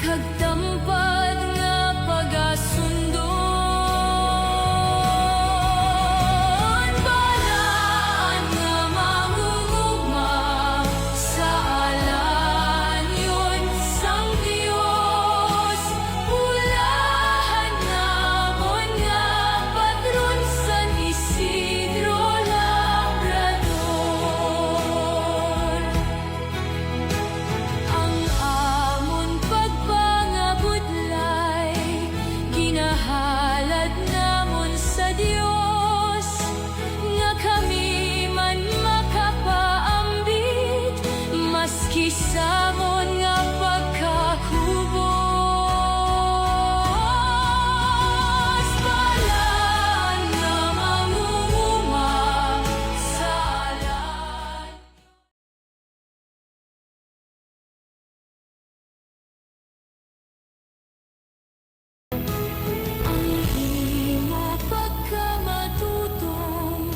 kagtampad nga pagasundon. Balaan nga mangunguma sa alan yun sang Diyos. Ulahan namon nga patron San Isidro Labrador. Ang amon pagpangabudlay ginahalad namon sa Dios, nga kami man makapaambit maski samon nga pagkakubos. Balaan nga mangunguma sa alan. Ang imo pagkamatutong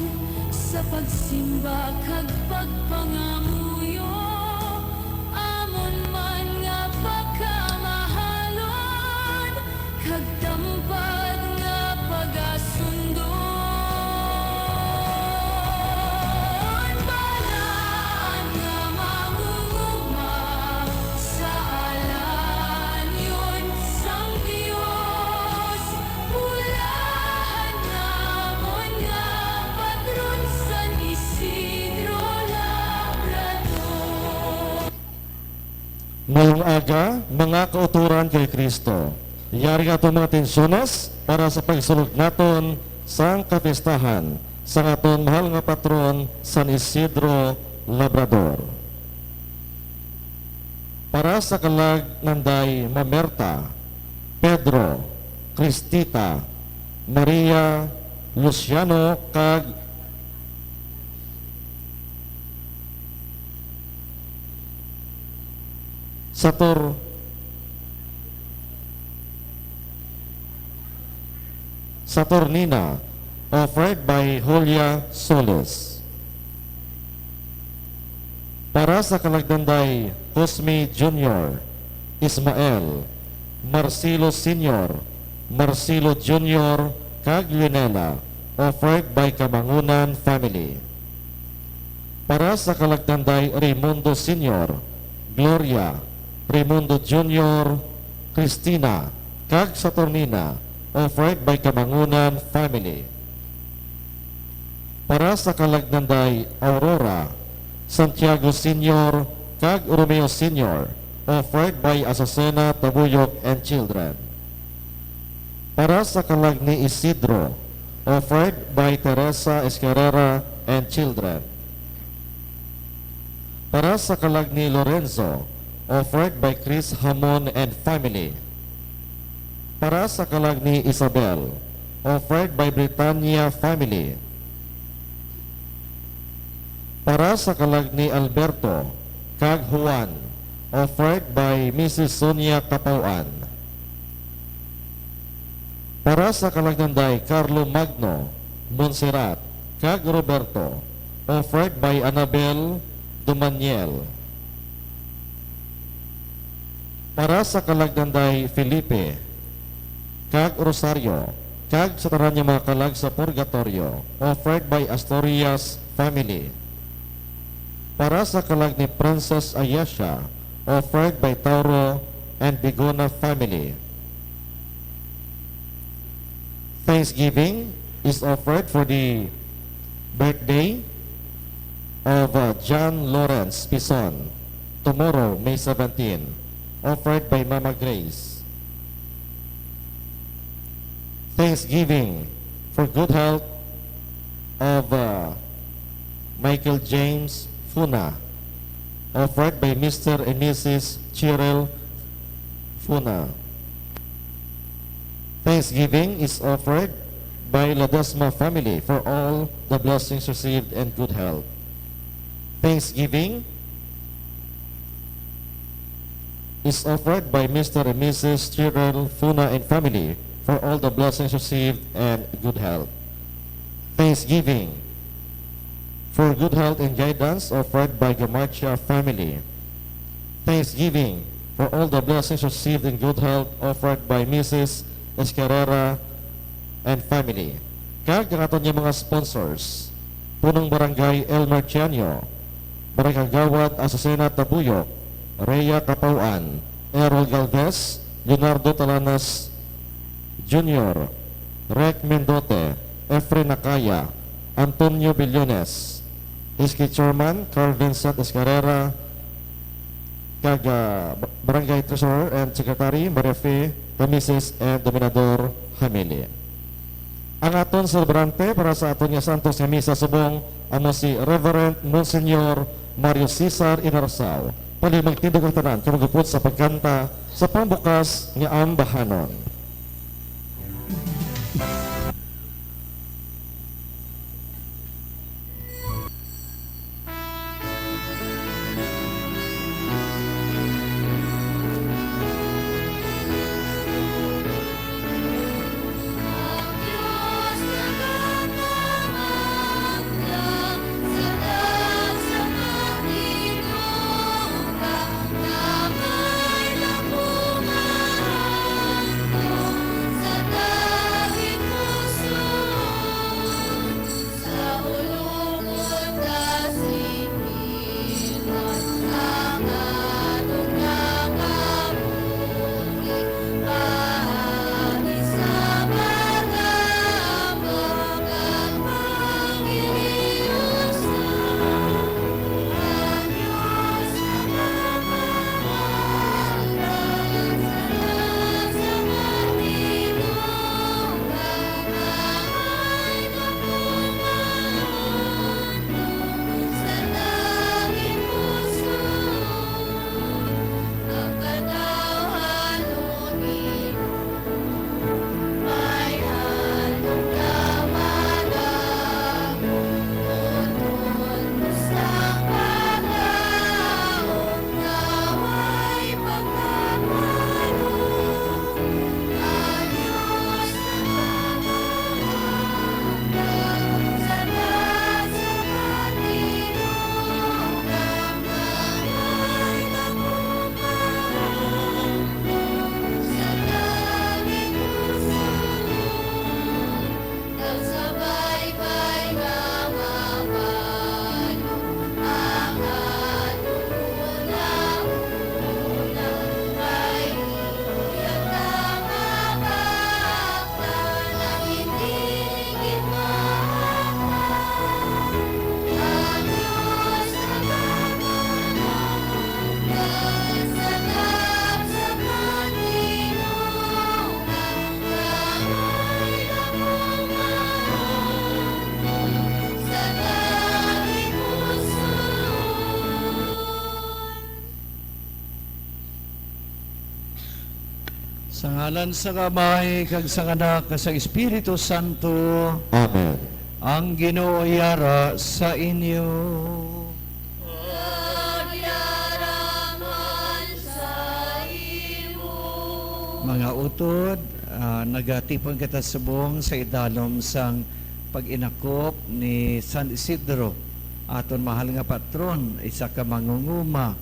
sa pagsimba kag pagpangamuyo, amon man nga pagkamahalon kag tampad nga pagasundon. Balaan nga mangunguma sa alan yun sang Diyos. Ulahan namon nga patron San Isidro Labrador. Ngayong aga, mga kauturan kay Kristo, yari nga itong mga tensyones para sa pagsulog naton sa kapistahan sa aton mahal nga patron San Isidro Labrador. Para sa kalag nanday Mamerta, Pedro, Cristita, Maria, Luciano, kag Saturnina, offered by Julia Solis. Para sa kalagdanday Cosme Jr., Ismael, Marcelo Sr., Marcelo Jr., kag Lunela, offered by Kamangunan family. Para sa kalagdanday Raimundo Sr., Gloria, Raimundo Jr., Cristina, kag Saturnina, offered by Kamangunan family. Para sa kalagdanday Aurora, Santiago Sr., kag Romeo Sr., offered by Azucena Tabuyok and children. Para sa kalag ni Isidro, offered by Teresa Escarrera and children. Para sa kalag ni Lorenzo, offered by Chris Hamon and family. Para sa kalag ni Isabel, offered by Britannia family. Para sa kalag ni Alberto, kag Juan, offered by Mrs. Sonia Kapawan. Para sa kalagdanday Carlo Magno, Montserrat, kag Roberto, offered by Annabel Dumaniel. Para sa kalagdanday Felipe, kag Rosario, kag sa tanan niya mga kalag sa Purgatorio, offered by Astorias family. Para sa kalag ni Princess Ayesha, offered by Tauro and Bigona family. Thanksgiving is offered for the birthday of John Lawrence Pison, tomorrow, May 17, offered by Mama Grace. Thanksgiving for good health of Michael James Funa, offered by Mr. and Mrs. Cheryl Funa. Thanksgiving is offered by Ladesma family for all the blessings received and good health. Thanksgiving is offered by Mr. and Mrs. Cheryl Funa and family for all the blessings received and good health. Thanksgiving for good health and guidance offered by Gamarcha family. Thanksgiving for all the blessings received in good health offered by Mrs. Escarrera and family. Kag ang aton niya mga sponsors, Punong Barangay Elmer Tianyo, Barangay Gawad Asusena Tabuyok, Rhea Capauan, Errol Galvez, Leonardo Talanas Jr., Rec Mendote, Efren Nakaya, Antonio Billones, Iski Chairman Carl Vincent Escarrera, kag Barangay Treasurer and Secretary Mariafe Camises and Dominador Hamili. Ang aton celebrante para sa aton nga Santos nga misa subong ano si Reverend Monsignor Mario Cesar Inarsao. Pali magtindog ang tanan kumagupod sa pagkanta sa pambukas nga ambahanon. Diyos nagkakamaanglang sa pagsamantinong damay na pumahandong sa dahig puso sa ulungkot kasikilan ang atong nakamuhi paagi sa pag-abot at pag-iusan ang Diyos nagkakamaanglang sa pagsamantinong damay na pumahandong sa dahig puso ang katawhan may handog na manang sa paglaong naway pagkamalong ang Diyos nagkakamaanglang sa pagsamantinong damay na pumahandong sa dahig puso nang sabay-bay nga mapalo ang atong unang-unang kay iyang nakabaktan ang hindi gitmaaktan ang Diyos nagkakamaanglang sa pagsamantinong damay na pumahandong sa dahig puso. Sa ngalan sa Kamay, kag sa Anak, kag sa Espiritu Santo, Amen. ang Ginoo yara sa inyo. Pagyaraman sa imo. Mga utod, nagatipon kita subong sa idalom sang pag-inakop ni San Isidro, aton mahal nga patron, isa ka mangunguma.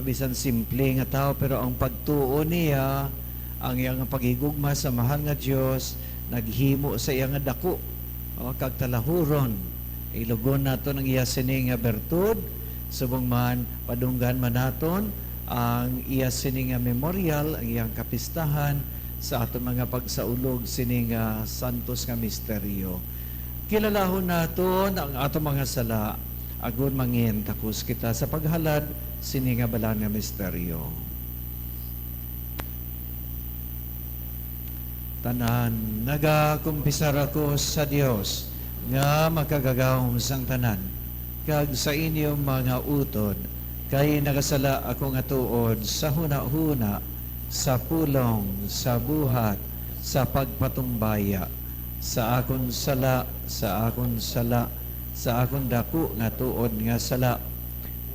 Bisan simple nga tao, pero ang pagtuo niya, ang iyang pagigugma sa mahal nga Dios naghimo sa iyang nga dako kag talahuron. Ilugon nato ng iya sini nga bertud subong man padunggan man naton ang iya sini nga memorial, ang iyang kapistahan sa aton mga pagsaulog sini nga santos nga misteryo. Kilalahon naton ang aton mga sala agon mangin takos kita sa paghalad sini nga balaan nga misteryo. Tanan, nagakumpisar ako sa Dios nga makagagawom sang tanan, kag sa inyong mga utod, kay nagasala ako nga tuod sa huna-huna, sa pulong, sa buhat, sa pagpatumbaya, sa akon sala, sa akon sala, sa akon dako nga tuod nga sala.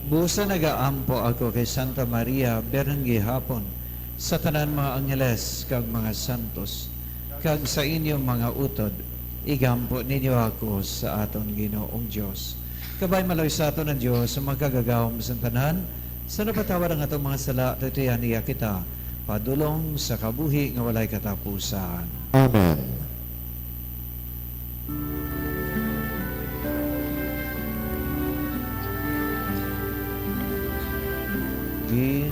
Busa nagaampo ako kay Santa Maria Berenggi hapon, sa tanan mga angeles kag mga santos, kag sa inyong mga utod, igampo ninyo ako sa aton Ginoong Dios. Kabay maloy sa aton ng Dios sa magkagagawom sa tanan, Sa napatawad ang atong mga sala, tatiyan niya kita, padulong sa kabuhi nga walay katapusan. Amen. Din.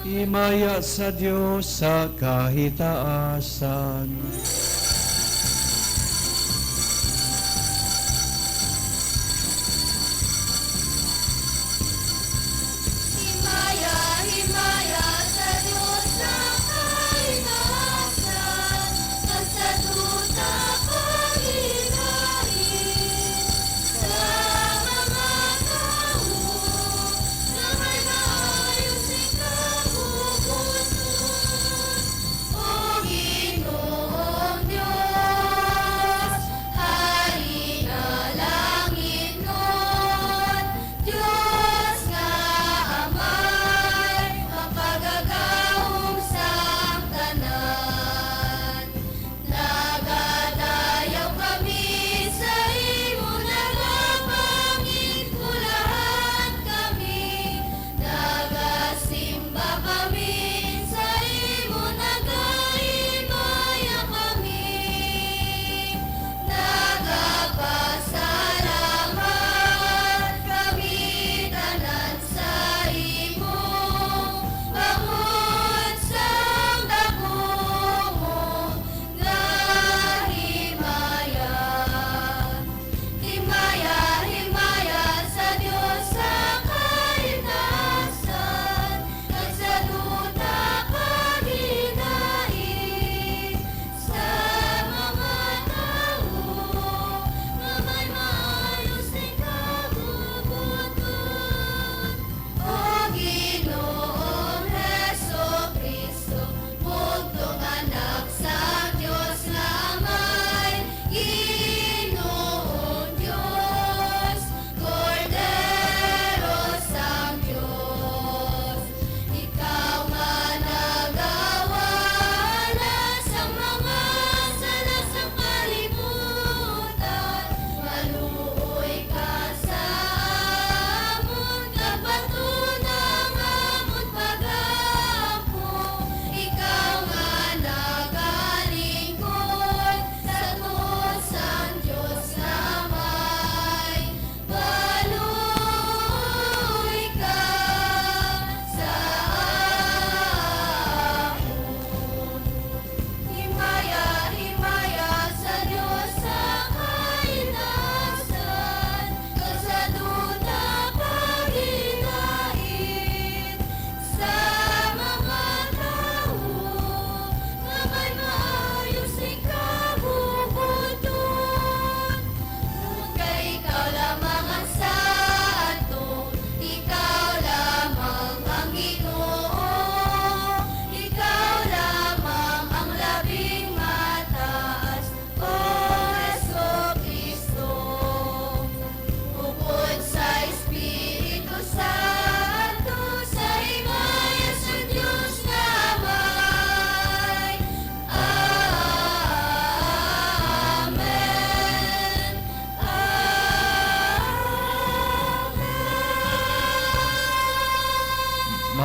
Himaya sa Diyos sa kahitaasan. Himaya, himaya sa Diyos sa kaitaasan, at sa duta paghilahin, sa mga tao na may maayos ikabubuton. O Ginoong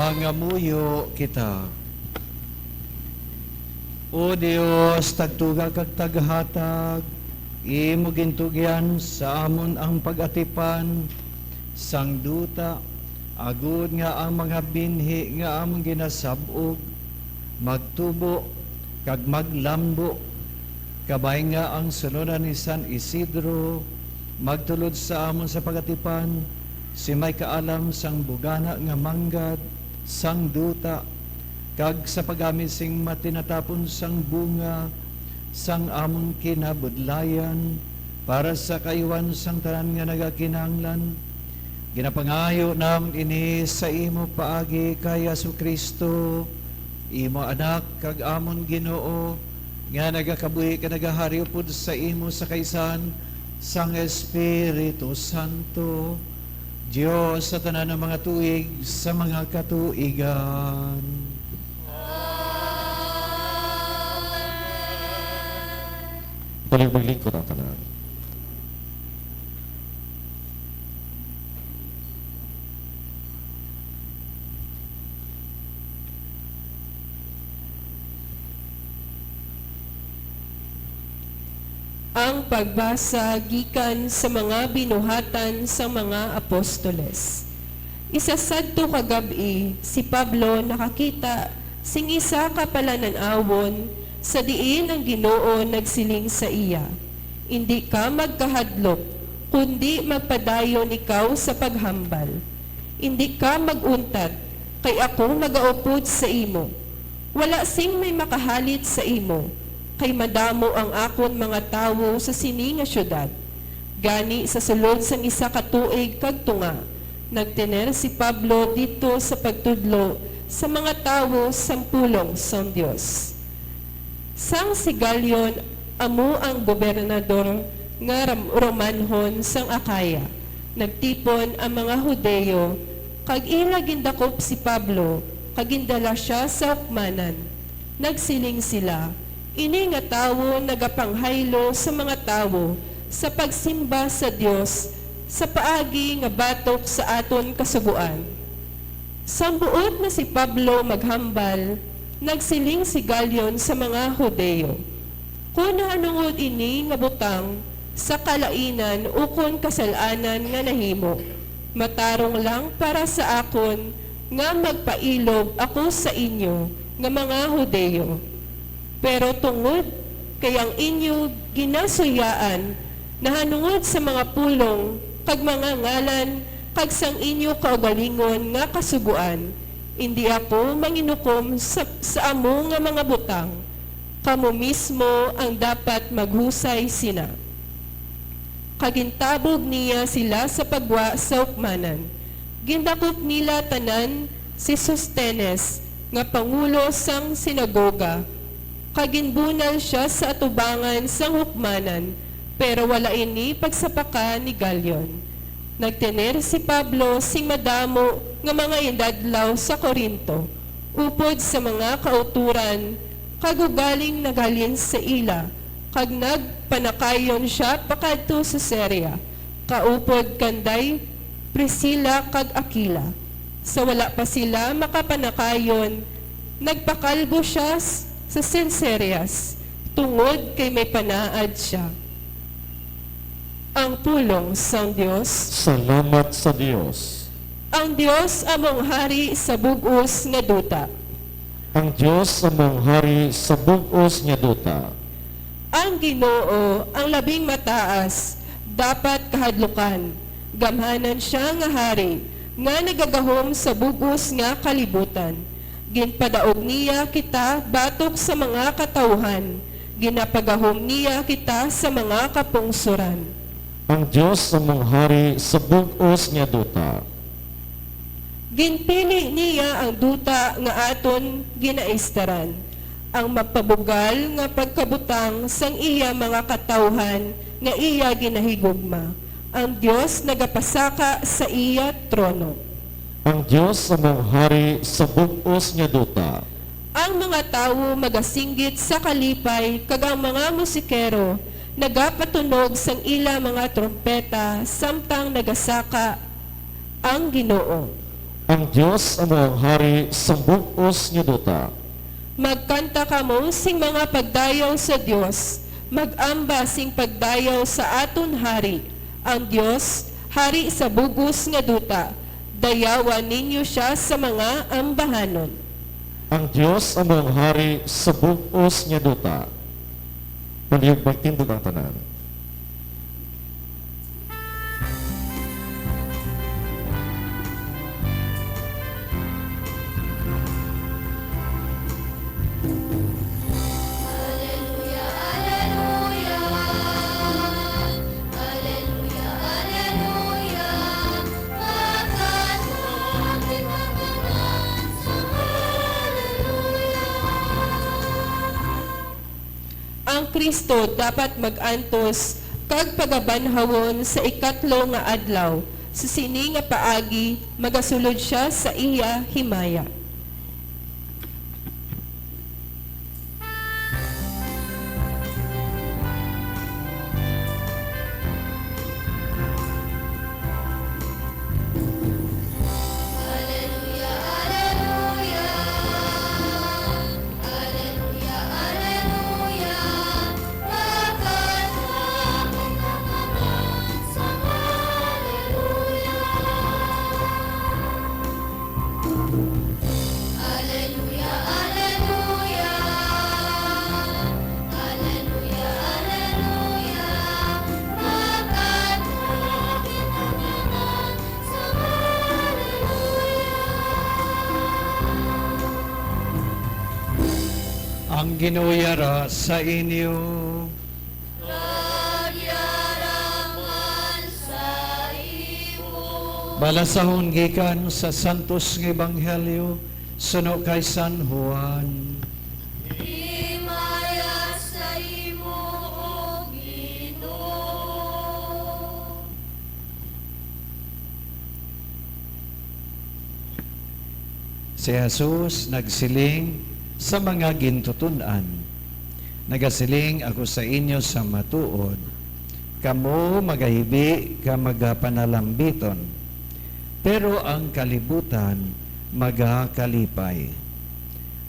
Mangamuyo kita. O Dios, tagtuga kag taghatag, imo gintugyan sa amon ang pag-atipan, sang duta, agud nga ang mga binhi nga among ginasabog, magtubo, kag maglambo, kabay nga ang sunuran ni San Isidro, magtulod sa amon sa pag-atipan, si may kaalam sang bugana nga manggad, sang duta, kag sa pagamit sing matinatapon sang bunga, sang among kinabudlayan, para sa kayuan sang tanan nga nagakinahanglan. Ginapangayo namon ini sa imo paagi kay Jesu-Kristo, imo anak kag amon Ginoo, nga nagakabuhi ka nagahari upod sa imo sa kaysan sang Espiritu Santo, Diyos sa tanan ng mga tuig sa mga katuigan. Tuloy maglingkod ang tanan. Ang pagbasa gikan sa mga binuhatan sa mga apostoles. Isasadto kagabi si Pablo nakakita sing isa ka palananawon sa diin ang Ginoo nagsiling sa iya. Hindi ka magkahadlok, kundi magpadayon ikaw sa paghambal. Hindi ka maguntat, kay ako nagaupod sa imo. Wala sing may makahalit sa imo, kay madamo ang akon mga tawo sa sini nga syudad. Gani sa sulod sang isa ka tuig kag tunga, nagtener si Pablo dito sa pagtudlo sa mga tawo sang pulong sang Dios. Sang si Galion amo ang gobernador nga Romanhon sang Akaya. Nagtipon ang mga Hudeyo, kag ila gindakop si Pablo, kag gindala siya sa hukmanan. Nagsiling sila, ini nga tawo nagapanghaylo sa mga tawo sa pagsimba sa Dios sa paagi nga batok sa aton kasubuan. Sambuot na si Pablo maghambal, nagsiling si Galion sa mga Hudeyo, kung naanungod ini nga butang sa kalainan ukon kasalanan nga nahimo, matarong lang para sa akon nga magpailog ako sa inyo nga mga Hudeyo. Pero tungod kay ang inyo ginasuyaan nahanungod sa mga pulong kag mga ngalan kag sang inyo kaugalingon nga kasubuan, hindi ako manginukom sa amo nga mga butang. Kamo mismo ang dapat maghusay sina. Kagintabog niya sila sa pagwa sa hukmanan. Gindakop nila tanan si Sostenes nga pangulo sang sinagoga. Kaginbunal siya sa atubangan sang hukmanan, pero wala ini pagsapaka ni Galion. Nagtener si Pablo sing madamo nga mga indadlaw sa Corinto, upod sa mga kauturan, kagugaling nagalin sa ila, kag nagpanakayon siya pakadto sa Syria, kaupod kanday Priscilla kag Aquila. Sa wala pa sila makapanakayon, nagpakalbo siya sa Cencerias, tungod kay may panaad siya. Ang pulong sang Dios. Salamat sa Dios. Ang Dios among hari sa bug-os nga duta. Ang Dios among hari sa bug-os nga duta. Ang Ginoo ang labing mataas, dapat kahadlukan. Gamhanan siya nga hari, nga nagagahom sa bug-os nga kalibutan. Ginpadaog niya kita batok sa mga katawhan. Ginapagahom niya kita sa mga kapungsuran. Ang Dios among hari sa bug-os nga duta. Ginpili niya ang duta nga aton ginaistaran. Ang mapabugal nga pagkabutang sang iya mga katawhan nga iya ginahigugma. Ang Dios nagapasaka sa iya trono. Ang Dios among hari sa bug-os nga duta. Ang mga tawo magasinggit sa kalipay kag ang mga musikero nagapatunog sang ila mga trompeta samtang nagasaka ang Ginoo. Ang Dios among hari sa bug-os nga duta. Magkanta kamo sing mga pagdayaw sa Dios, magamba sing pagdayaw sa aton hari. Ang Dios, hari sa bugos nga duta, dayawan ninyo siya sa mga ambahanon. Ang Dios among hari sa bug-os nga duta. Palihog magtindog ang tanan. Alleluia, alleluia. Alleluia, alleluia. Magkanta kita kanan sa alleluia. Ang Kristo dapat mag-antos kag pagabanhawon sa ikatlo nga adlaw. Sa sini nga paagi, magasulod siya sa iya himaya. Alleluia, alleluia. Alleluia, alleluia. Magkanta kita kanan sa alleluia. Alleluia, alleluia. Alleluia, alleluia. Magkanta kita kanan sa Ang ginuyara sa inyo. Nagyaraman sa imo. Balasahon gikan sa Santos nga Ebanghelyo suno kay San Juan. Himaya sa imo, O Ginoo. Si Jesus nagsiling sa mga gintutunan. Nagasiling ako sa inyo sa matuod. Kamo magahibi ka magapanalambiton. Pero ang kalibutan magakalipay.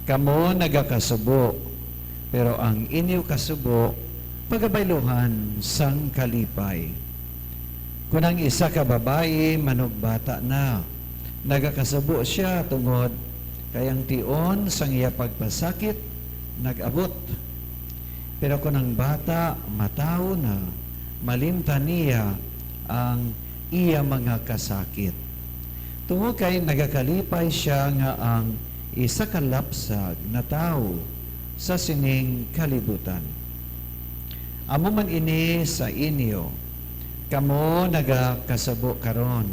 Kamo nagakasubo. Pero ang inyo kasubo pagabayluhan sang kalipay. Kung ang isa ka babae manugbata na, nagakasubo siya tungod kayang tion sang iya pagpasakit nag-abot. Pero kung ang bata matao na, malimtan niya ang iya mga kasakit. Tungod kay nagakalipay siya nga ang isa kalapsag na tao sa sining kalibutan. Amo man ini sa inyo, kamo nagakasabo karon,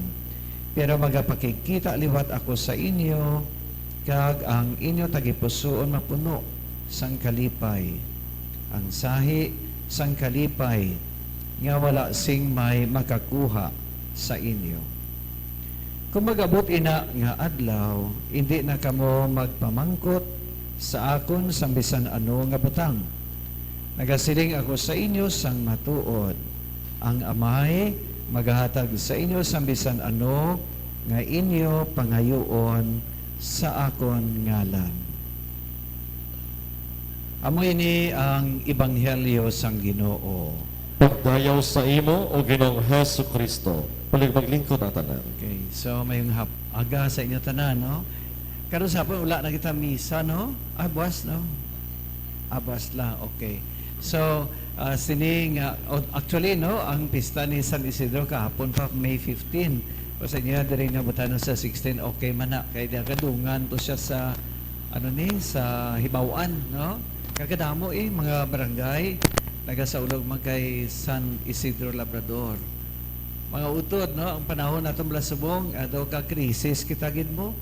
pero magapakikita liwat ako sa inyo, kag ang inyo tagipusoon mapuno sang kalipay. Ang sahi sang kalipay nga wala sing may makakuha sa inyo. Kung magabot ina nga adlaw, hindi na kamo magpamangkot sa akon sang bisan ano nga butang. Nagasiling ako sa inyo sang matuod. Ang amay magahatag sa inyo sang bisan ano nga inyo pangayoon sa akon ngalan. Amo ini ang Ebanghelyo sang Ginoo. Pagdayaw sa imo o Ginoong Hesu Kristo. Palihog maglingkod ang tanan. Okay, so mayong aga sa inyo tanan, no? Karon sa hapon wala na kita misa, no? Buwas, no? Buwas lang, okay. So, sining, actually, no, ang pista ni San Isidro kahapon pa, May 15. O sa inyo, diri nga butanon sa 16, okay man na. Kaya kadungan to siya sa, sa Hibawan, no? Kagadamo mga barangay, nagasaulog man kay San Isidro Labrador. Mga utod, no, ang panahon natong Blasubong, ato ka krisis kitagid mo.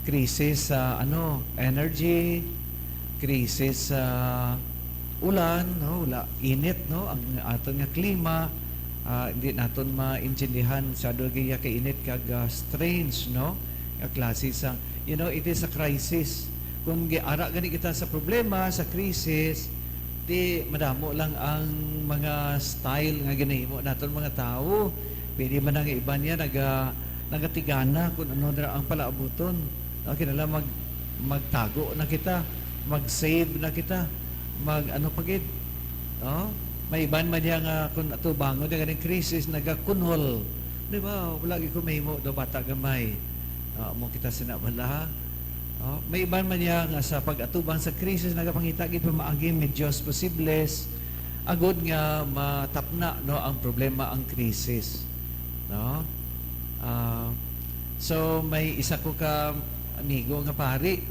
Krisis sa energy, krisis sa ulan, no, init, no, ang aton nga klima, hindi naton maintindihan sa dugay kay init kag strange, no, nga klase sa, it is a crisis. Kung giara gani kita sa problema, sa krisis, di madamo lang ang mga style nga ginahimo naton mga tao. Pwede man ang iba niya nagatigana kung ano na ang palaabuton. Kinala magtago na kita, mag-save na kita, ano pagid. May iban man niya nga kung ato bangon na ganing krisis nagakunhol. Di ba? Wala gyud ko mahimo do bata gamay. Mo kita sinabala. May iban man niya nga sa pag-atubang sa krisis nagapangita gid pa maagi medyos posibles agod nga matapna no ang problema ang krisis. No? So may isa ko ka amigo nga pari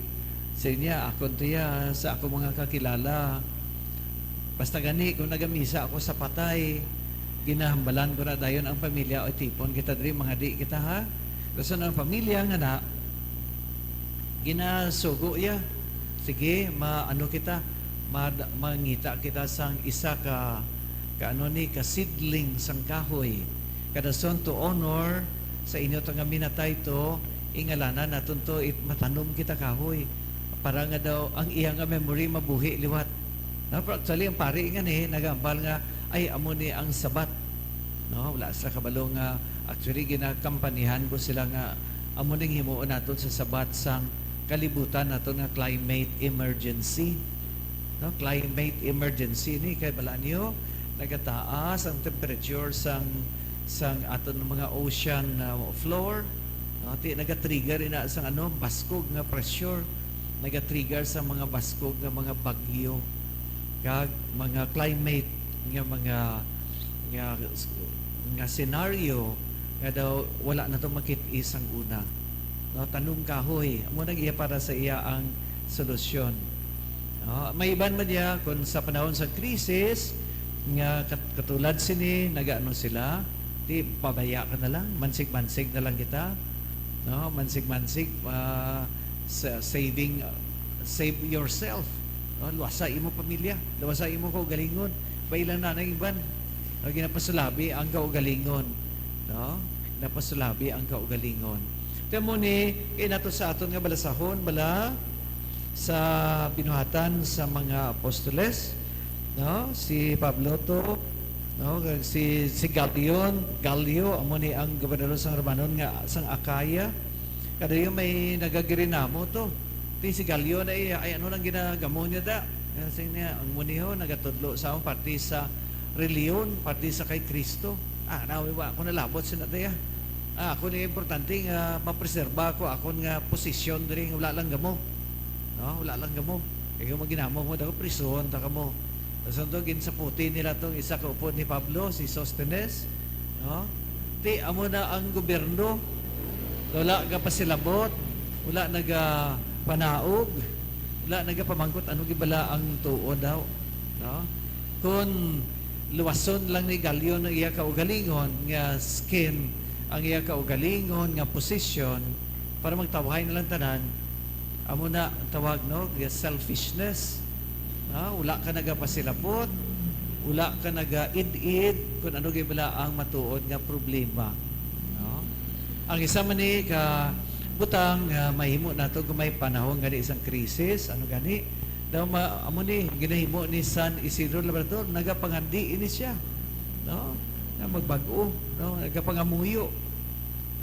sa niya akon tiya sa ako mga kakilala basta gani kung nagamisa ako sa patay ginahambalan ko na dayon ang pamilya o tipon kita diri mga di kita ha gusto ng pamilya nga na ginasugo ya sige maano kita mangita kita sang isa ka ano ni ka seedling sang kahoy kada son to honor sa inyo to nga minatay to ingalanan naton to matanom kita kahoy para nga daw ang iya nga memory mabuhi liwat. Actually ang pari nga ni nagambal nga ay amo ni ang sabat. No, wala sa kabalo nga actually ginakampanihan ko sila nga amo ning himuon naton sa sabat sang kalibutan naton nga climate emergency. No, climate emergency ni kay bala niyo nagataas ang temperature sang aton mga ocean floor. Ti naga-trigger ina sang baskog nga pressure, naga-trigger sa mga baskog nga mga bagyo kag mga climate nga scenario nga daw wala na to makit-is ang una. No, tanong kahoy amo nag-iya para sa iya ang solusyon. May iban man diya kung sa panahon sa krisis nga katulad sini nagaano sila ti pabaya ka na lang mansig-mansig na lang kita. No, mansig-mansig save yourself. No, luwasa imo pamilya, luwasa imo kaugalingon. Bailan na nang iban. No, ginapasulabi ang kaugalingon. No? Napasulabi ang kaugalingon. Temo ni inato sa aton nga balasahon bala sa binuhatan sa mga apostoles, no? Si Pablo to, no, si Gallio amo ni ang gobernador sang Romanon nga sang Akaya kada yung may nagagirinamo to ti si Gallio na ay ano nang ginagamo niya da kasi niya ang muniho nagatudlo sa parti sa reliyon parti sa kay Kristo nawi wa ako nalabot sa nataya ako ni importante nga mapreserba ko akon nga posisyon diri nga wala lang gamo wala lang gamo kay maginamo mo daw prison ta kamo. Sando gin sa puti nila tong isa ka upod ni Pablo, si Sostenes. No? Ti amo na ang gobyerno. Wala ga pasilabot, wala naga panaog, wala naga pamangkot ano gibala ang tuo daw. No? Kung luwason lang ni Gallio ng iya kaugalingon nga skin, ang iya kaugalingon nga posisyon para magtawahay na lang tanan. Amo na ang tawag no, selfishness. Wala ka nagapasilabot, wala ka naga-id-id kung ano gibala ang matuod nga problema. No? Ang isa man ni ka butang mahimo nato kung may panahon gani isang krisis, ano gani daw amo ni ginahimo ni San Isidro Labrador nagapangandi ini siya. No? Na magbag-o, no? Nagapangamuyo.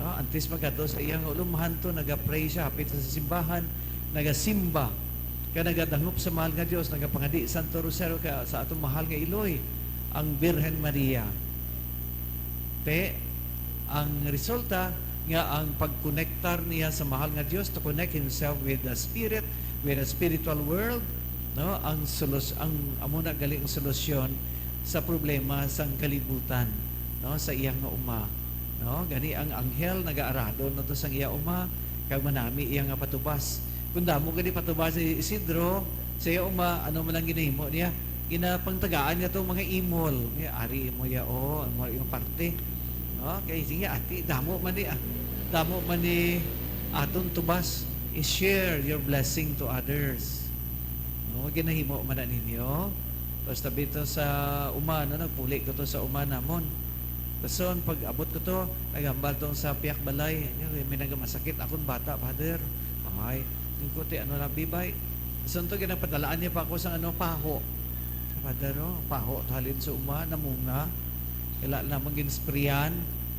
No? Antes magato sa iyang ulumahan to naga-pray siya hapit sa simbahan, nagasimba kaya nagadangop sa mahal nga Diyos, nagapangadi Santo Rosario ka sa atong mahal nga Iloy, ang Birhen Maria. Ang resulta nga ang pagkonektar niya sa mahal nga Diyos to connect himself with the Spirit, with the spiritual world, no? Ang amuna galing solusyon sa problema sang kalibutan, no? Sa iyang nga uma. No? Gani ang anghel nagaarado no to sang iya uma, kag manami iyang nga patubas. Kung damo gani patubas si Isidro, sa iya uma, ano man lang ginahimo niya, ginapangtagaan niya itong mga imol. Ari mo ya yung parte. No? Kaya sige, ati, damo man ni aton tubas. I-share your blessing to others. No? Ginahimo man na ninyo. Tapos tabi ito sa uma, no? Nagpuli ko to sa uma namon. Tapos pag abot ko to, nagambal tong sa piyak balay. May nagamasakit akong bata, father. Ay, yung kuti, ano lang bibay. So ito, ginapadalaan niya pa ako sa paho. Padaro, paho, halin sa uma, namunga. Kailangan naman ginsprayan,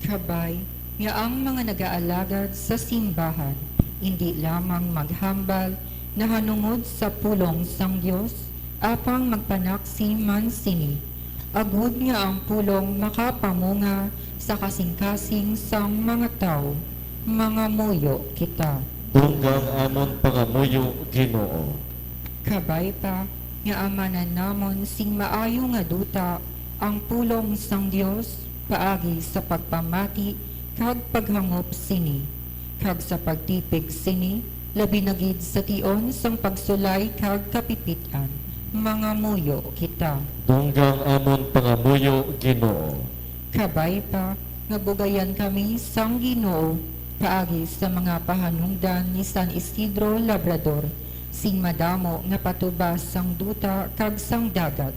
Kabay, nga ang mga nag-aalagad sa simbahan, hindi lamang maghambal na hanungod sa pulong sang Dios, apang magpanaksim man sini. Agud nga ang pulong makapamunga sa kasing-kasing sang mga tao, mga muyo kita. Tunggang amon pangamuyo Ginoo. Kabay pa, nga amanan namon sing maayo nga duta, ang pulong sang Dios paagi sa pagpamati kag paghangop sini, kag sa pagtipig sini, labi na gid sa tion sang pagsulay kag kapipitan, mga muyo kita. Tunggang amon pangamuyo Ginoo. Kabay pa, nga bugayan kami sang Ginoo, paagi sa mga pahanungdan ni San Isidro Labrador, sing madamo nga patubas sang duta kag sang dagat,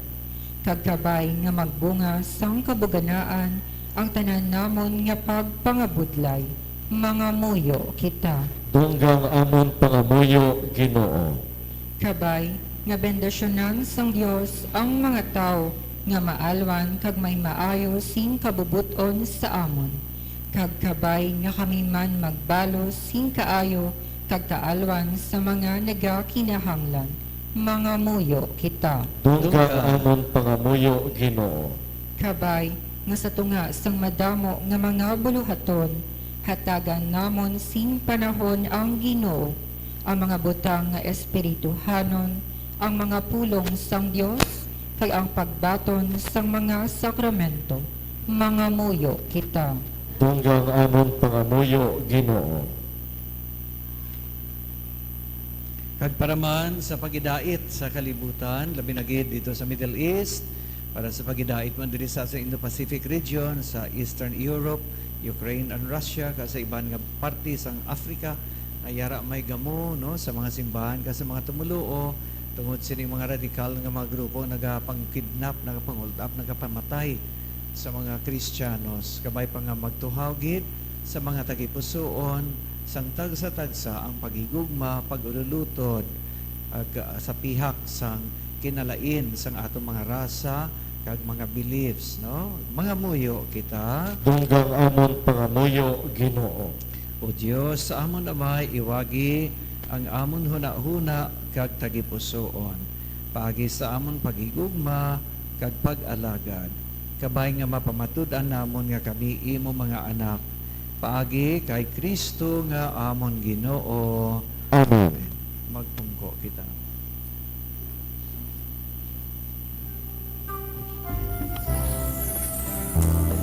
kag kabay nga magbunga sang kabuganaan ang tanan namon nga pagpangabudlay, mga muyo kita. Tunggang amon pangamuyo Ginoo. Kabay nga bendasyonan sang Dios ang mga tao nga maalwan kag may maayo sing kabubuton sa amon, kag kabay nga kami man magbalos sing kaayo kag kaalwan sa mga nagakinahanglan, mga muyo kita. Tunggang amon pangamuyo Ginoo. Kabay nga sa tunga sang madamo nga mga buluhaton, hatagan namon sing panahon ang Ginoo, ang mga butang nga espirituhanon, ang mga pulong sang Dios, kag ang pagbaton sang mga sakramento, mga muyo kita. Tunggang amon pangamuyo Ginoo. Kag paraman sa pagidait sa kalibutan, labi na gid dito sa Middle East, para sa pagidait man diri sa Indo-Pacific region, sa Eastern Europe, Ukraine and Russia, sa iban nga parte sang Africa, ayara may gamo no sa mga simbahan sa mga tumuluo tungod sining mga radikal nga mga grupo nagapang-kidnap, nagapang-hold up, nagapamatay sa mga Kristiyanos. Kabay pa nga magtuhaw gid sa mga tagipusoon sang tagsa-tagsa ang pagigugma, pag-ululutod sa pihak sang kinalain sang atong mga rasa kag mga beliefs, no? Mga muyo kita. Tunggang amon pangamuyo Ginoo. O Dios, sa amon amay iwagi ang amon huna-huna kag tagipusoon. Paagi sa amon pagigugma kag pag-alagad. Kabay nga mapamatud-an namon nga kami imo mga anak. Paagi kay Kristo nga amon Ginoo. Amen. Magpungko kita. Namun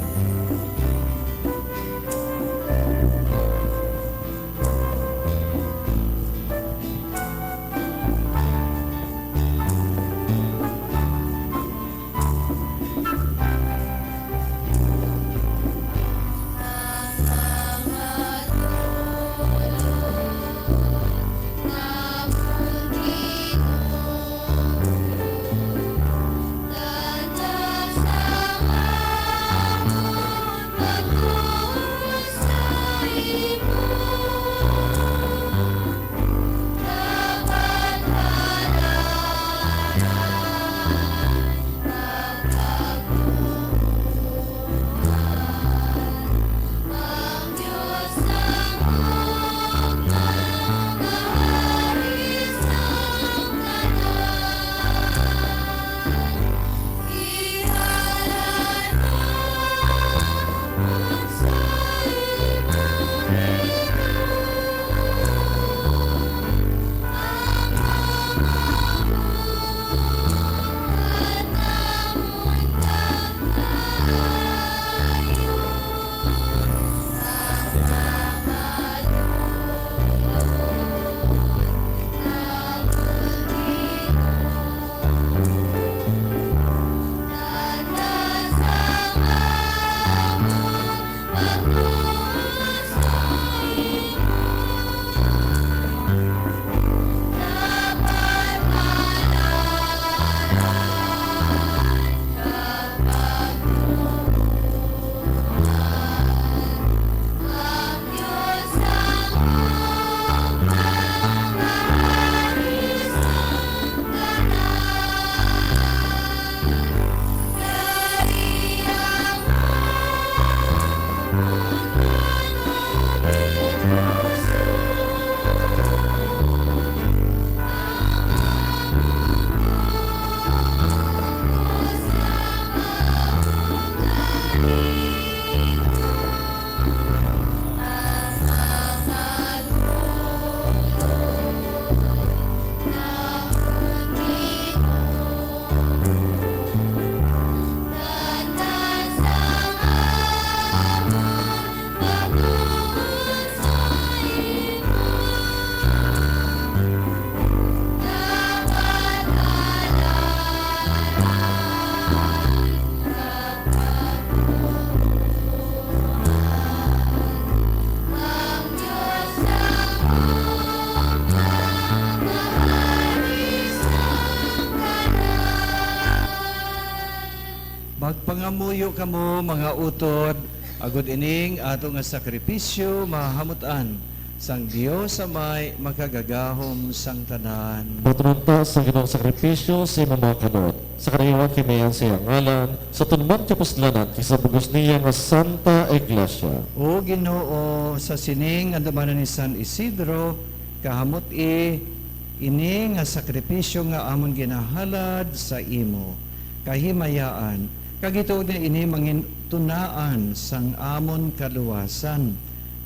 Magpangamuyo kamo mga utod, agud ining ato nga sakripisyo mahamutan sang Dios sa may makagagahom sang tanan. Patrunta sa ginong sakripisyo sa imong mga kanot, sa kanayawan kinayan sa iyang ngalan, sa tunman kapuslanan, kisa bugos niya nga Santa Iglesia. O Ginoo, sa sining andamanan ni San Isidro, kahamot ini nga sakripisyo nga amon ginahalad sa imo. Kahimayaan, kagito na ini mangin tunaan sang amon kaluwasan.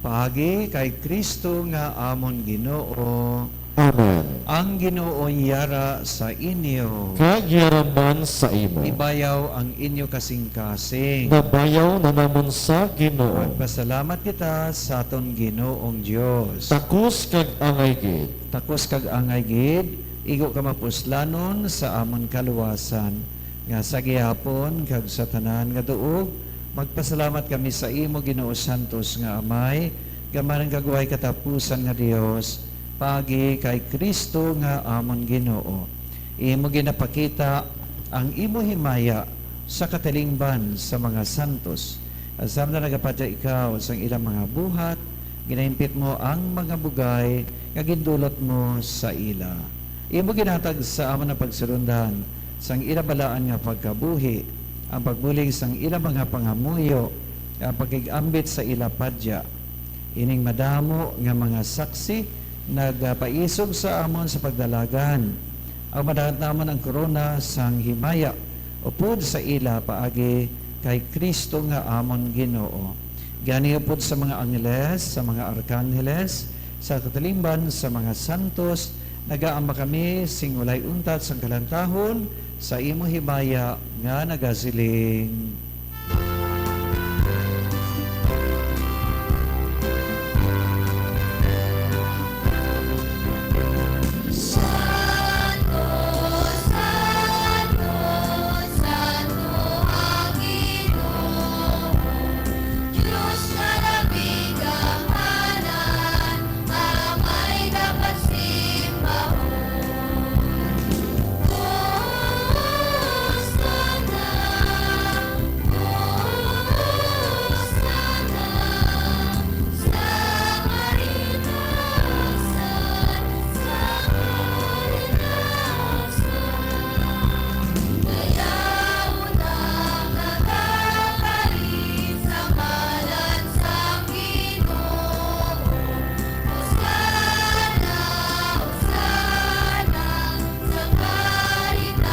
Paagi kay Kristo nga amon Ginoo. Amen. Ang Ginoo yara sa inyo. Kagyaraman sa imo. Ibayaw ang inyo kasing-kasing. Nabayaw na namon sa Ginoo. Magpasalamat kita sa aton Ginoong Dios. Takos kag angay gid. Takos kag angay gid, igo ka mapuslanon sa amon kaluwasan. Nga sa gihapon kag sa tanan nga duog, magpasalamat kami sa imo Ginoo Santos nga Amay, gamanang kagway katapusan nga Dios, pagi kay Kristo nga amon Ginoo. Imo ginapakita ang imo himaya sa katalingban sa mga santos. Asam na nagapadya ikaw sa ilang mga buhat, ginaimpit mo ang mga bugay nga gindulot mo sa ila. Imo ginatag sa amon na pagsulundan sang ilabalaan nga pagkabuhi, ang pagbulig sang ilang mga pangamuyo, ang pagkigambit sa ilapadya. Ining madamo nga mga saksi nagpaisog sa amon sa pagdalagan. Ang madahat namon ang korona sang himaya upod sa ila paagi kay Kristo nga amon Ginoo. Gani upod sa mga angeles, sa mga arkangeles, sa katalingban sa mga santos, nagaamba kami sing walay untat sang kalantahon sa imo himaya nga nagasiling. Santo, Santo, Santo ang Ginoo, Diyos na labing kamanan, amay dapat simbahon. Hosana, Hosana, sa marinasan, sa marinasan. Dayaw na nagkakalit sa ngalan sa Ginoo. Hosana, Hosana, sa marinasan.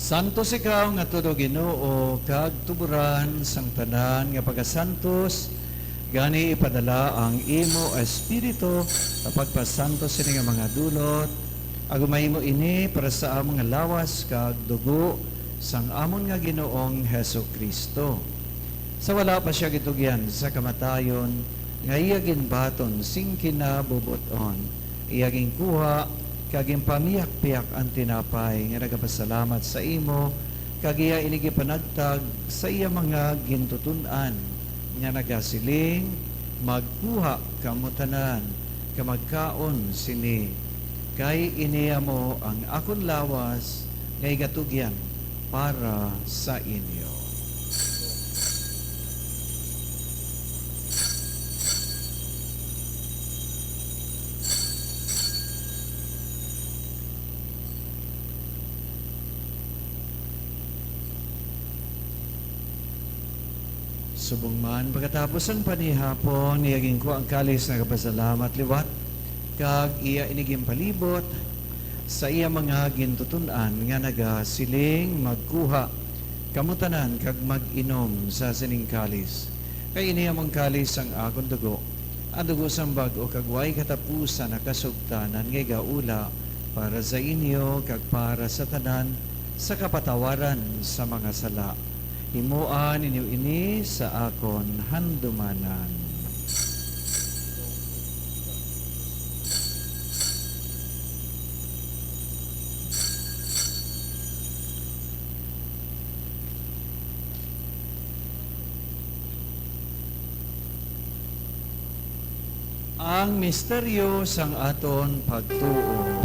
Santos ikaw nga todo Ginoo, kag tuburan sang tanan nga pagasantos, gani ipadala ang imo espiritu kapag pasantos sini nga mga dulot, agumay mo ini para sa among nga lawas kag dugo sang amon nga Ginoong Heso Kristo. Sa wala pa siya gitugyan sa kamatayon, nga iya ginbaton sing kinabubuton, iya kuha kaging pamiyak-piyak ang tinapay nga nagapasalamat sa imo, kag iya inigi panagtag sa iya mga gintutunan nga nagasiling, magkuha kamutanan, kamagkaon sini, kay iniya mo ang akon lawas nga igatugyan para sa inyo. Subong man, pagkatapos ang panihapon, niyagin ko ang kalis na kapasalamat liwat, kag iya iniging palibot sa iya mga gintutunan nga nagasiling magkuha kamutanan kag mag-inom sa sining kalis. Kay iniya mong kalis ang akong dugo, ang dugo sang bag-o kag way katapusan na kasugtanan nga gaula para sa inyo kag para sa tanan sa kapatawaran sa mga sala. Himuan inyo ini sa akon handumanan. Ang misteryo sang aton pagtuo.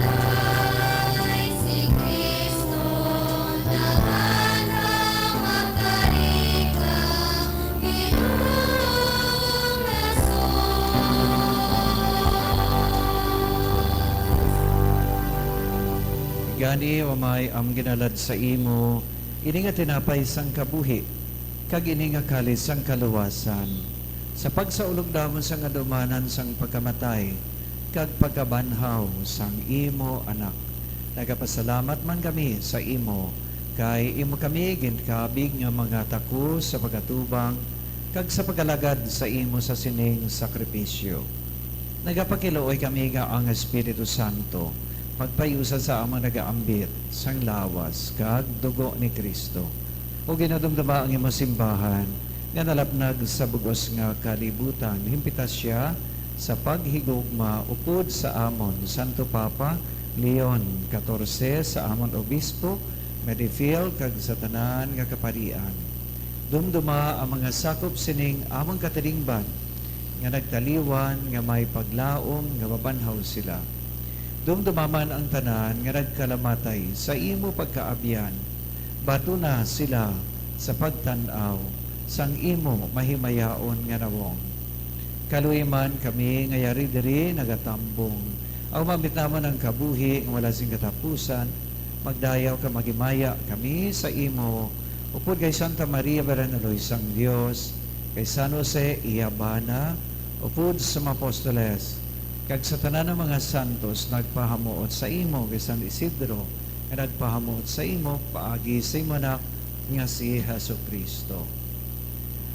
Namatay si Kristo, nahanang magkarikang Ginoong Gani wamay am ginalad sa imo, ini nga tinapay sang kabuhi, kag ini nga kalis sang kaluwasan. Sa pagsaulog damon sang adumanan sang pagkamatay, kag pagkabanhaw sang imo anak. Nagapasalamat man kami sa imo, kay imo kami ginkabig nga mga tako sa pagatubang, kag sa pagkalagad sa imo sa sining sakripisyo. Nagapakiluoy kami nga ang Espiritu Santo, magpayusa sa amang nagaambit sang lawas kag dugo ni Kristo. O ginadumdama ang imo simbahan nga nalapnag sa bugos nga kalibutan, himpitas siya sa paghigugma upod sa amon Santo Papa Leon 14 sa amon obispo Medifil kag sa tanan nga kaparian. Dumduma ang mga sakop sining among katilingban nga nagtaliwan nga may paglaom nga mabanhaw sila. Dumdumaman ang tanan nga nagkalamatay sa imo pagkaabyan. Bato na sila sa pagtanaw sang imo mahimayaon nga nawong. Kaluy man kami nga yari diri nagatambong. Aw mamitnamon ang kabuhi nga wala sing katapusan. Magdayaw ka magimaya kami sa imo. Upod kay Santa Maria Beranaloy sang Dios, kay San Jose Iabana, upod sa mga apostoles, kag sa tanan ng mga santos nagpahamuot sa imo kay San Isidro nga nagpahamuot sa imo paagi sa imo anak nga si Jesucristo.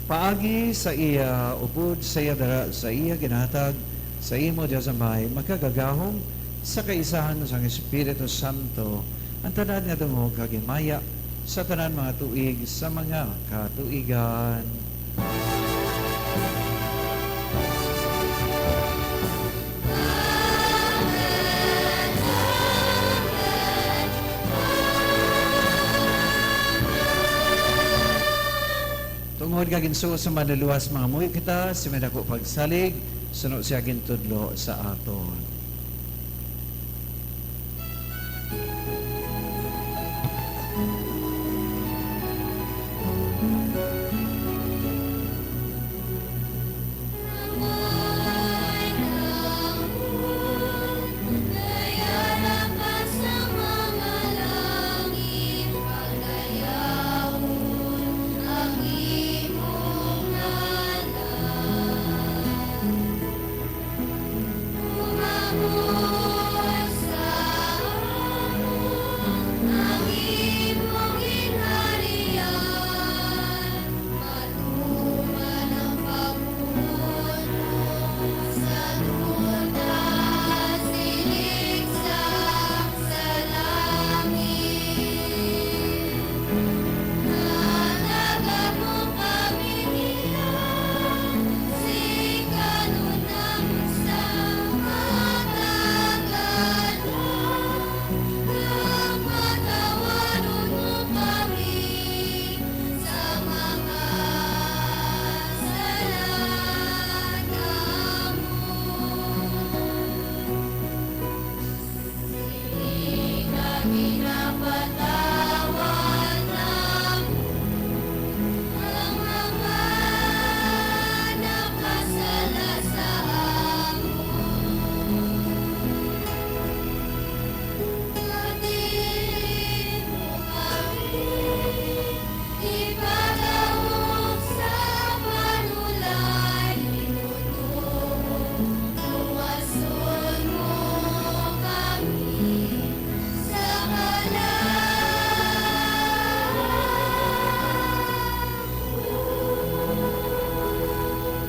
Paagi sa iya upod sa iya dara sa iya ginatag sa imo Dios Amay magkagagahom sa kaisahan sang Espiritu Santo ang tanan nga dungog kag himaya sa tanan mga tuig sa mga katuigan. Tungod kag ginsuo sa manluluwas mga muyo kita, si medako pagsalig, suno siya gintudlo sa aton.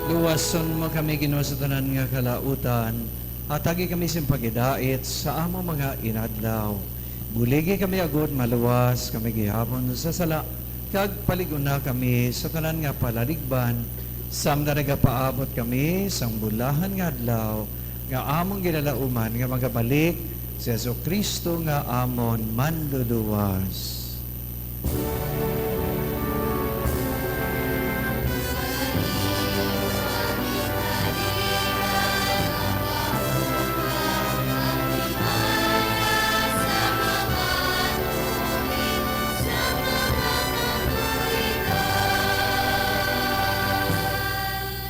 Luwason mo kami Ginoo sa tanan nga kalautan, atagi kami sim pagidait sa amo mga inadlaw. Buligi kami agud maluwas kami gihapon sa sala, kag paliguna kami sa tanan nga palaligban, sam na nagapaabot kami sang bulahan nga adlaw, nga among ginalauman nga magabalik si Jesucristo nga amon manduduwas.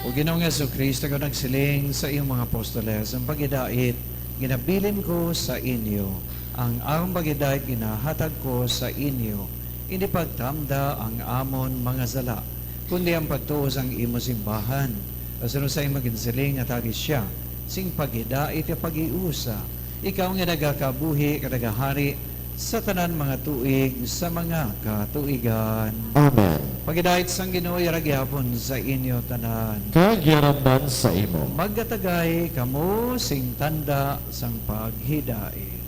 O Ginoong Jesucristo, ko nagsiling sa iyong mga apostoles, ang pagidait, ginabilin ko sa inyo. Ang akong pagidait, ginahatag ko sa inyo. Hindi pagtamda ang amon mga sala, kundi ang pagtuos ang imo simbahan. Asunod sa iyong maginsiling at agis siya, sing pagidait at pag-iusa. Ikaw nga nagakabuhi, kadagahari, sa tanan mga tuig, sa mga katuigan. Amen. Pagidait sang Ginoo ragyapon sa inyo tanan. Kag yaramdan sa imo. Magkatagay kamo sing tanda sang paghidait.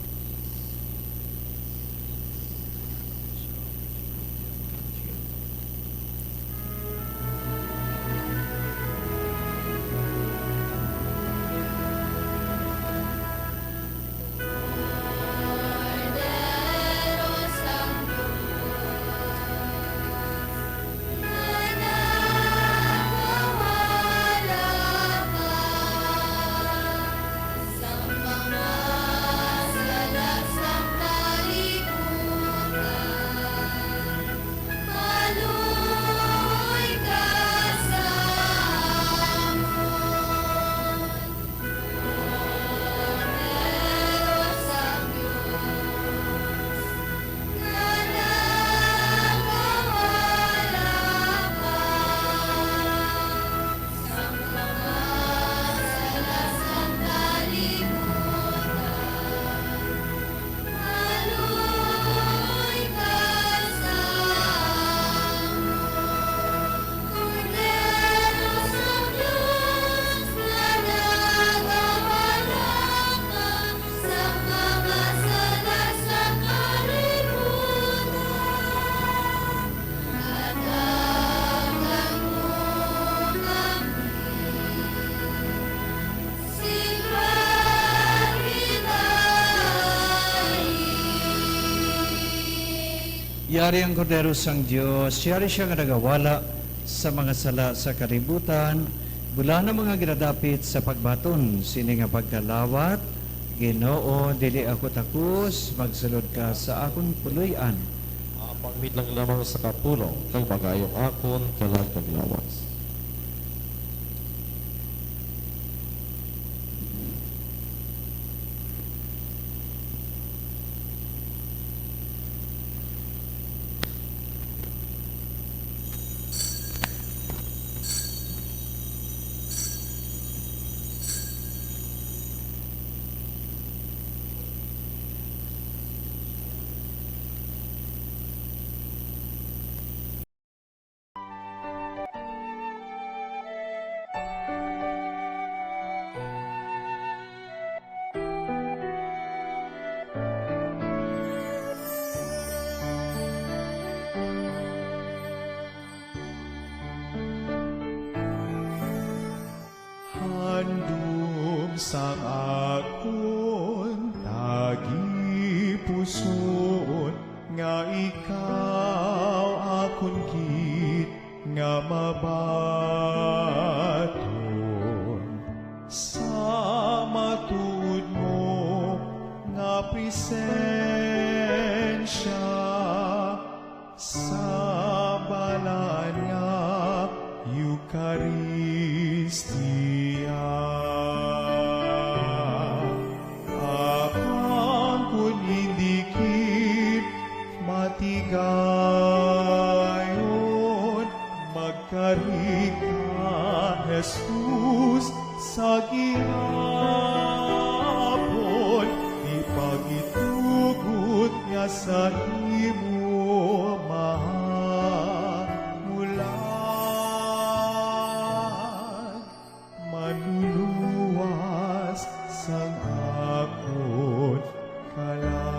Cordero Santo, nanawawala ka sa mga salasang kalibutan. Maluoy ka sa amon. Cordero Santo, Yari ang Kordero sang Diyos, yari siya nga nagawala sa mga sala sa kaributan, bula na mga ginadapit sa pagbaton, sini nga pagkalawat, Ginoo, dili ako takus, magsulod ka sa akong puloy-an. Pagmit lang lamang sa kapulong, kag magayong akon, kalag kaglawas. Handom sa akon tagi puson nga ikaw akon gid nga mabaton sa matuod mo nga presensya sa balan nga Eucharistia. Akang kun indikit matigayon, magkarig ka, Jesus, sa gihapon, di pagitugot nga sa imo mahamulan, manluluwas sang akon kalag.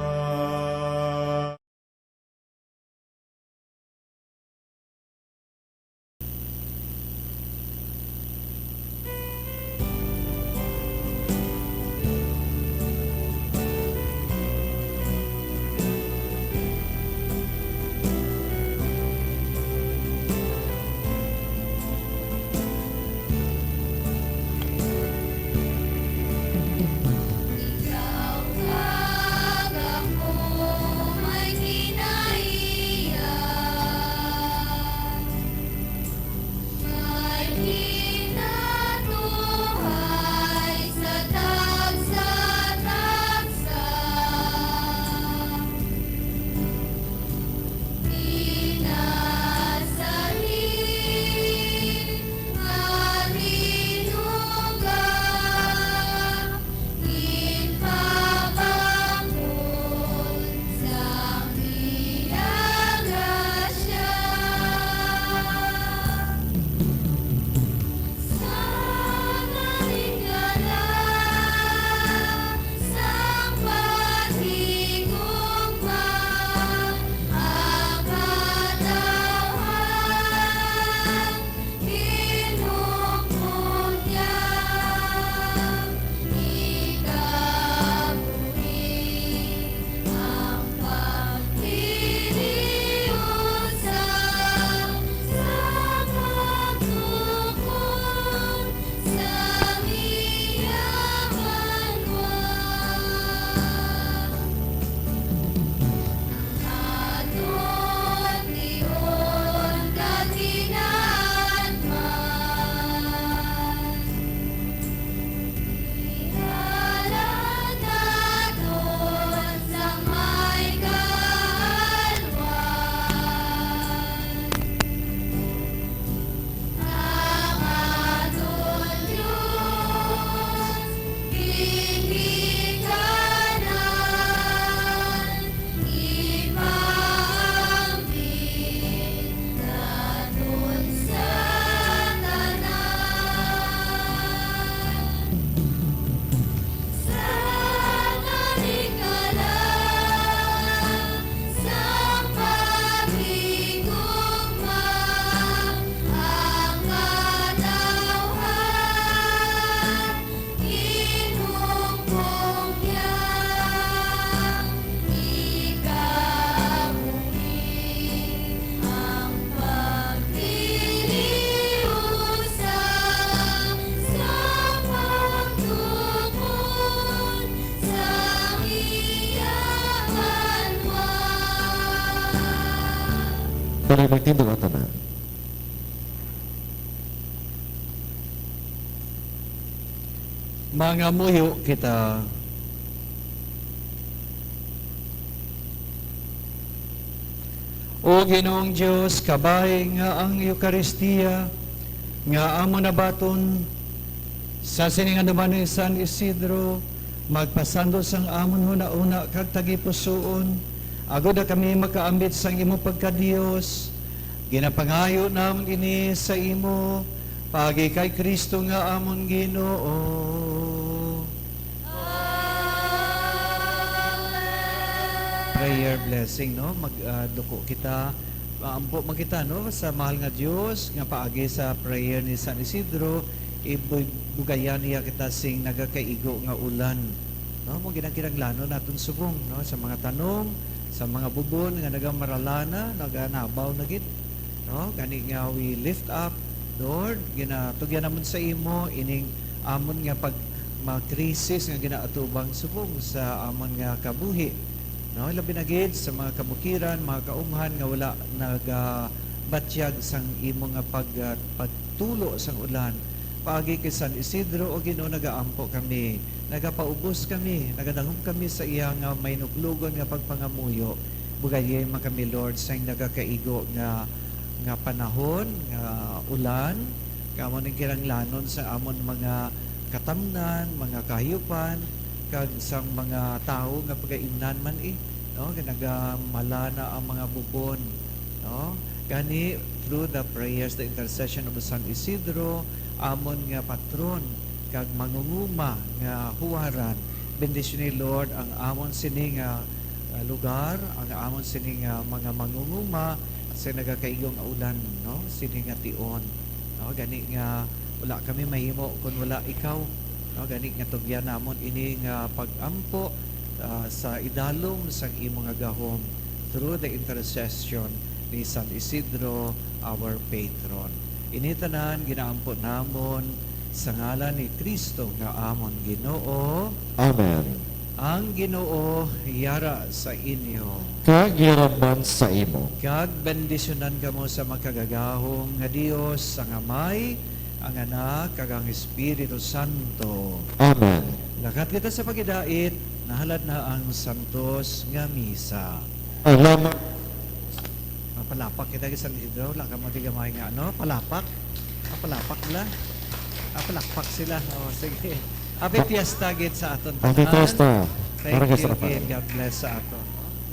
balik magtindog ang tanan. Mga muyo kita. O Ginoong Diyos, kabay nga ang Eukaristiya, nga amo nabaton sa siningan naman ni San Isidro, magpasando sang amon huna-una kag tagipusoon, agod na kami makaambit sang imo pagka-Diyos, ginapangayo namon ini sa imo, pagi kay Kristo nga amon Ginoo. Prayer blessing, no? Magduko kita, ampo magkita, no? Sa mahal nga Diyos, nga paagi sa prayer ni San Isidro, ibugayan niya kita sing nagakaigo nga ulan. No? Mo ginagkiranglano naton subong, no? Sa mga tanong, sa mga bubon nga nagamaralana, naganabaw na gid. No? Gani nga we lift up, Lord, ginatugyan namon sa imo, ining amon nga pag krisis nga ginaatubang subong sa amon nga kabuhi. No, labi na gid sa mga kabukiran, mga kaumhan nga wala nagabatyag sang imo nga pagtulo sang ulan. Paagi kay San Isidro o Ginoo nagaampo kami, nagapaubos kami, nagadangom kami sa iya nga may nuklugon nga pagpangamuyo. Bugaye man kami Lord sa nagakaigo nga panahon, nga ulan, kamo ning kiranglanon sa amon mga katamnan, mga kahiyupan, kag sang mga tao nga pagaimnan man no, nagamala na ang mga bubon, no, gani through the prayers, the intercession of San Isidro, amon nga patron kag mangunguma nga huwaran, bendisyon ni Lord ang amon sini nga lugar, ang amon sini nga mga mangunguma sa nagakaigo nga ulan, no, sini nga tion, no, gani nga wala kami mahimo kung wala ikaw. No, gani nga tugyan namon ini nga pag-ampo sa idalom sang imo nga gahom through the intercession ni San Isidro, our patron. Ini tanan ginaampo namon sa ngalan ni Kristo nga amon Ginoo. Amen. Ang Ginoo yara sa inyo. Kagiraman sa imo. Kag bendisyonan kamo sa makagagahom nga Dios ang Amay, ang Anak, kag ang Espiritu Santo. Amen. Lakat kita sa pagidait, nahalad na ang Santos nga Misa. Alamat. Palapak kita kay San Isidro, lang ka matigamay nga, ano? Palapak? Palapak nila? Palakpak sila. O, sige. Happy Fiesta gid sa aton. Happy Fiesta. Thank Para kay you Sarapal. again. God bless sa aton.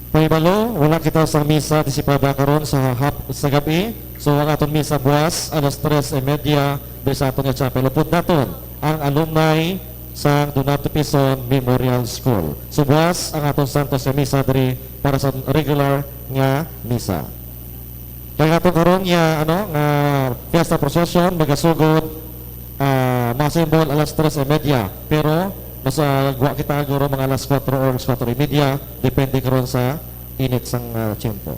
Paibalo, wala kita sa misa disipada karon sa gabi. So ang aton misa buwas alas 3:30 sa aton nga chapel. Upod naton ang alumni sa Donato Pison Memorial School. So buwas ang aton santos nga misa diri para sa regular nga misa. Kaya aton karon nga nga fiesta procession magasugod masimbol alas 3:30 pero basta guwa kita guro mga alas 4 or 4:30 depende karon sa init sang tiyempo.